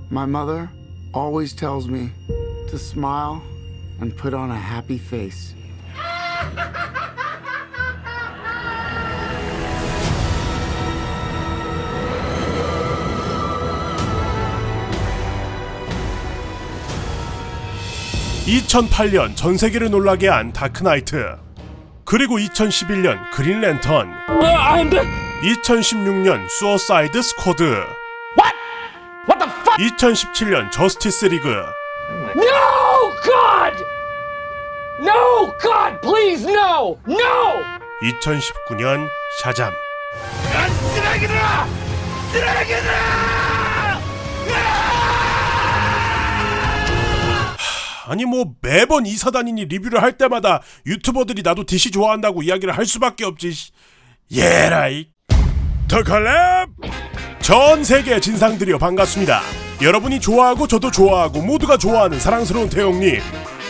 My mother always tells me to smile and put on a happy face. (2008년) 전 세계를 놀라게 한 다크나이트, 그리고 2011년 그린 랜턴, 2016년 수어사이드 스쿼드, 2017년 저스티스 리그, No, God! No, God, please, no! No! 2019년 샤잠. 아니 뭐 매번 이사단인이 리뷰를 할 때마다 유튜버들이 나도 DC 좋아한다고 이야기를 할 수밖에 없지. 예라이. 더 컬랩! 전 세계 진상들이여 반갑습니다. 여러분이 좋아하고 저도 좋아하고 모두가 좋아하는 사랑스러운 태용님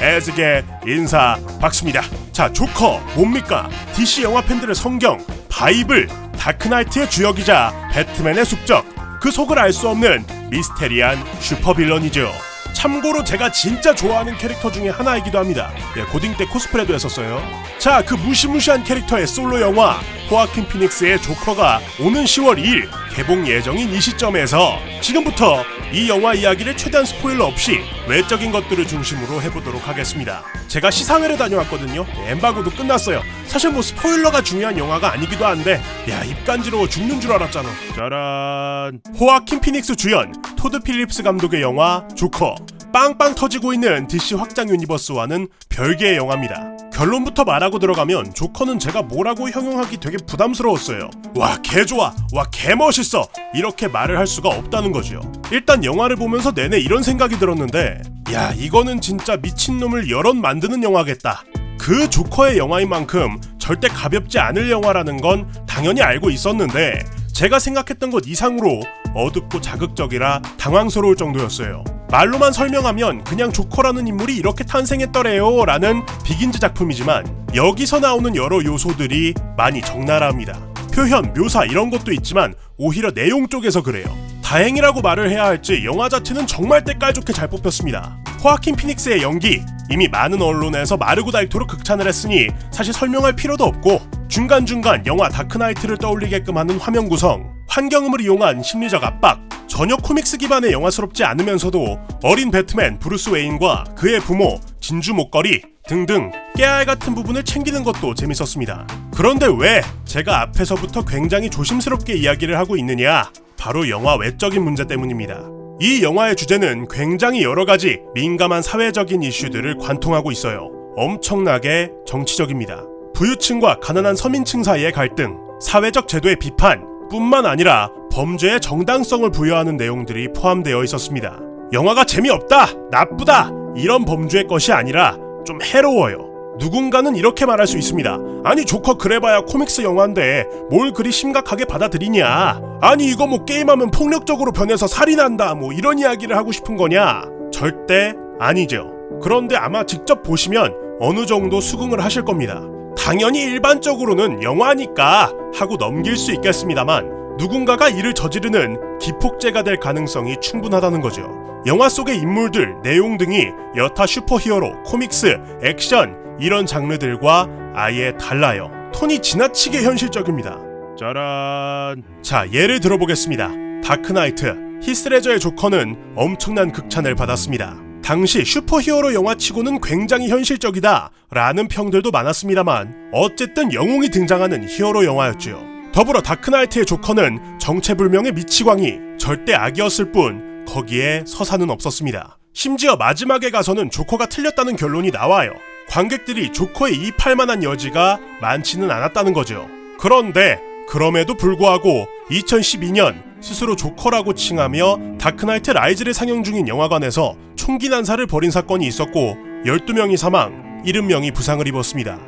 애즈게 인사 박수입니다. 자, 조커 뭡니까? DC 영화 팬들의 성경, 바이블, 다크나이트의 주역이자 배트맨의 숙적, 그 속을 알 수 없는 미스테리한 슈퍼빌런이죠. 참고로 제가 진짜 좋아하는 캐릭터 중에 하나이기도 합니다. 고딩 때 코스프레도 했었어요. 자, 그 무시무시한 캐릭터의 솔로 영화 호아킨 피닉스의 조커가 오는 10월 2일 개봉 예정인 이 시점에서 지금부터 이 영화 이야기를 최대한 스포일러 없이 외적인 것들을 중심으로 해보도록 하겠습니다. 제가 시사회를 다녀왔거든요. 엠바고도 끝났어요. 사실 뭐 스포일러가 중요한 영화가 아니기도 한데 야, 입간지러워 죽는 줄 알았잖아. 짜란. 호아킨 피닉스 주연, 토드 필립스 감독의 영화 조커. 빵빵 터지고 있는 DC 확장 유니버스와는 별개의 영화입니다. 결론부터 말하고 들어가면 조커는 제가 뭐라고 형용하기 되게 부담스러웠어요. 와, 개좋아, 와, 개멋있어, 이렇게 말을 할 수가 없다는 거죠. 일단 영화를 보면서 내내 이런 생각이 들었는데, 야, 이거는 진짜 미친놈을 여럿 만드는 영화겠다. 그 조커의 영화인 만큼 절대 가볍지 않을 영화라는 건 당연히 알고 있었는데 제가 생각했던 것 이상으로 어둡고 자극적이라 당황스러울 정도였어요. 말로만 설명하면 그냥 조커라는 인물이 이렇게 탄생했더래요 라는 빅인지 작품이지만 여기서 나오는 여러 요소들이 많이 적나라합니다. 표현, 묘사 이런 것도 있지만 오히려 내용 쪽에서 그래요. 다행이라고 말을 해야 할지 영화 자체는 정말 때깔좋게 잘 뽑혔습니다. 호아킨 피닉스의 연기, 이미 많은 언론에서 마르고 닳도록 극찬을 했으니 사실 설명할 필요도 없고, 중간중간 영화 다크나이트를 떠올리게끔 하는 화면 구성, 환경음을 이용한 심리적 압박, 전혀 코믹스 기반의 영화스럽지 않으면서도 어린 배트맨 브루스 웨인과 그의 부모, 진주 목걸이 등등 깨알 같은 부분을 챙기는 것도 재밌었습니다. 그런데 왜 제가 앞에서부터 굉장히 조심스럽게 이야기를 하고 있느냐? 바로 영화 외적인 문제 때문입니다. 이 영화의 주제는 굉장히 여러가지 민감한 사회적인 이슈들을 관통하고 있어요. 엄청나게 정치적입니다. 부유층과 가난한 서민층 사이의 갈등, 사회적 제도의 비판 뿐만 아니라 범죄의 정당성을 부여하는 내용들이 포함되어 있었습니다. 영화가 재미없다, 나쁘다 이런 범주의 것이 아니라 좀 해로워요. 누군가는 이렇게 말할 수 있습니다. 아니 조커 그래봐야 코믹스 영화인데 뭘 그리 심각하게 받아들이냐, 아니 이거 뭐 게임하면 폭력적으로 변해서 살인한다 뭐 이런 이야기를 하고 싶은 거냐? 절대 아니죠. 그런데 아마 직접 보시면 어느 정도 수긍을 하실 겁니다. 당연히 일반적으로는 영화니까 하고 넘길 수 있겠습니다만 누군가가 이를 저지르는 기폭제가 될 가능성이 충분하다는 거죠. 영화 속의 인물들, 내용 등이 여타 슈퍼히어로, 코믹스, 액션 이런 장르들과 아예 달라요. 톤이 지나치게 현실적입니다. 짜란. 자, 예를 들어보겠습니다. 다크나이트, 히스레저의 조커는 엄청난 극찬을 받았습니다. 당시 슈퍼히어로 영화치고는 굉장히 현실적이다 라는 평들도 많았습니다만 어쨌든 영웅이 등장하는 히어로 영화였죠. 더불어 다크나이트의 조커는 정체불명의 미치광이 절대 악이었을 뿐 거기에 서사는 없었습니다. 심지어 마지막에 가서는 조커가 틀렸다는 결론이 나와요. 관객들이 조커에 이입할 만한 여지가 많지는 않았다는 거죠. 그런데 그럼에도 불구하고 2012년 스스로 조커라고 칭하며 다크나이트 라이즈를 상영 중인 영화관에서 총기 난사를 벌인 사건이 있었고 12명이 사망, 70명이 부상을 입었습니다.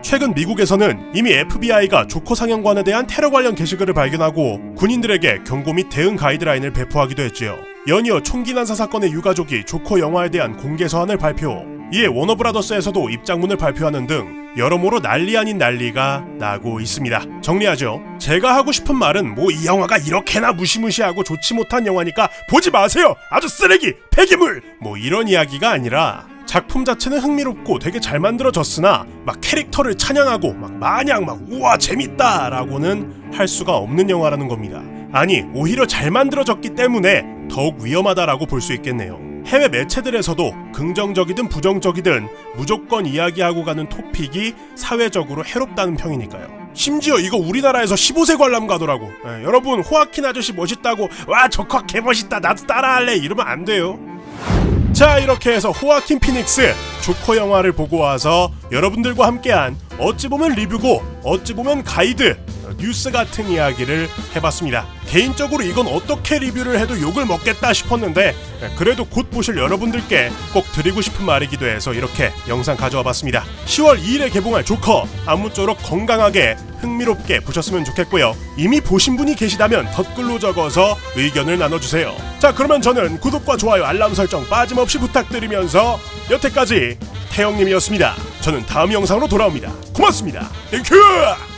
최근 미국에서는 이미 FBI가 조커 상영관에 대한 테러 관련 게시글을 발견하고 군인들에게 경고 및 대응 가이드라인을 배포하기도 했지요. 연이어 총기 난사 사건의 유가족이 조커 영화에 대한 공개 서한을 발표, 이에 워너브라더스에서도 입장문을 발표하는 등 여러모로 난리 아닌 난리가 나고 있습니다. 정리하죠. 제가 하고 싶은 말은 뭐 이 영화가 이렇게나 무시무시하고 좋지 못한 영화니까 보지 마세요, 아주 쓰레기, 폐기물, 뭐 이런 이야기가 아니라 작품 자체는 흥미롭고 되게 잘 만들어졌으나 막 캐릭터를 찬양하고 막 마냥 막 우와 재밌다 라고는 할 수가 없는 영화라는 겁니다. 아니, 오히려 잘 만들어졌기 때문에 더욱 위험하다라고 볼 수 있겠네요. 해외 매체들에서도 긍정적이든 부정적이든 무조건 이야기하고 가는 토픽이 사회적으로 해롭다는 평이니까요. 심지어 이거 우리나라에서 15세 관람 가더라고. 여러분, 호아킨 아저씨 멋있다고 와 저컷 개멋있다 나도 따라할래 이러면 안 돼요. 자, 이렇게 해서 호아킨 피닉스 조커 영화를 보고 와서 여러분들과 함께한 어찌 보면 리뷰고 어찌 보면 가이드, 뉴스 같은 이야기를 해봤습니다. 개인적으로 이건 어떻게 리뷰를 해도 욕을 먹겠다 싶었는데 그래도 곧 보실 여러분들께 꼭 드리고 싶은 말이기도 해서 이렇게 영상 가져와 봤습니다. 10월 2일에 개봉할 조커, 아무쪼록 건강하게 흥미롭게 보셨으면 좋겠고요. 이미 보신 분이 계시다면 댓글로 적어서 의견을 나눠주세요. 자, 그러면 저는 구독과 좋아요, 알람 설정 빠짐없이 부탁드리면서 여태까지 태영님이었습니다. 저는 다음 영상으로 돌아옵니다. 고맙습니다. 땡큐!